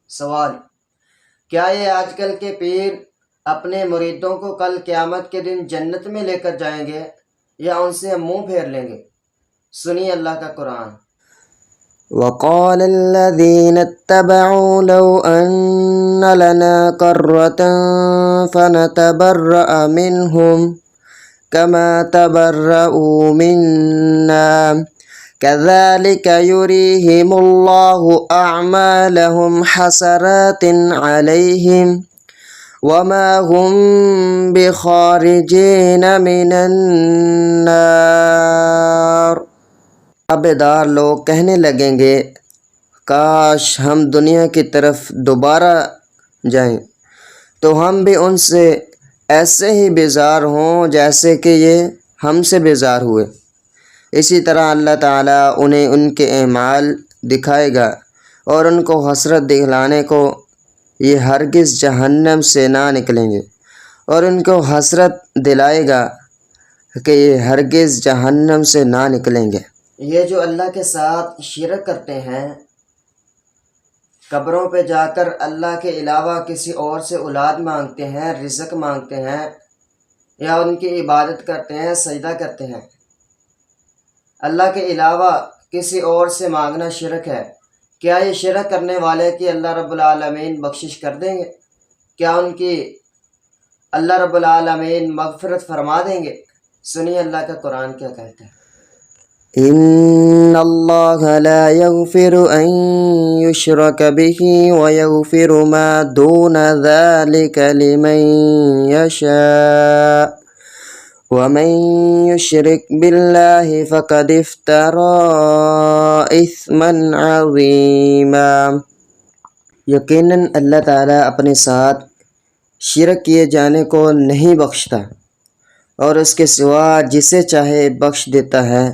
سوال: کیا یہ آج کل کے پیر اپنے مریدوں کو کل قیامت کے دن جنت میں لے کر جائیں گے یا ان سے منہ پھیر لیں گے؟ سنیے اللہ کا قرآن۔ وقال الذين اتبعوا لو أن لنا كرة فنتبرأ منهم كما تبرؤوا منا كذلك يريهم الله أعمالهم حسرات عليهم وما هم بخارجين من النار۔ عبیدار لوگ کہنے لگیں گے کاش ہم دنیا کی طرف دوبارہ جائیں تو ہم بھی ان سے ایسے ہی بیزار ہوں جیسے کہ یہ ہم سے بیزار ہوئے۔ اسی طرح اللہ تعالیٰ انہیں ان کے اعمال دکھائے گا اور ان کو حسرت دکھلانے کو یہ ہرگز جہنم سے نہ نکلیں گے، اور ان کو حسرت دلائے گا کہ یہ ہرگز جہنم سے نہ نکلیں گے۔ یہ جو اللہ کے ساتھ شرک کرتے ہیں، قبروں پہ جا کر اللہ کے علاوہ کسی اور سے اولاد مانگتے ہیں، رزق مانگتے ہیں، یا ان کی عبادت کرتے ہیں، سجدہ کرتے ہیں، اللہ کے علاوہ کسی اور سے مانگنا شرک ہے۔ کیا یہ شرک کرنے والے کی اللہ رب العالمین بخشش کر دیں گے؟ کیا ان کی اللہ رب العالمین مغفرت فرما دیں گے؟ سنیے اللہ کا قرآن کیا کہتا ہے۔ ان اللہ لا یغفر ان یشرک به ویغفر ما دون ذلك لمن یشاء ومن یشرک باللہ فقد افترى اثما عظیما۔ یقیناً اللہ تعالیٰ اپنے ساتھ شرک کیے جانے کو نہیں بخشتا، اور اس کے سوا جسے چاہے بخش دیتا ہے،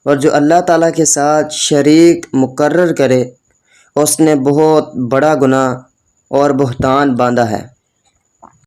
اور جو اللہ تعالیٰ کے ساتھ شریک مقرر کرے اس نے بہت بڑا گناہ اور بہتان باندھا ہے۔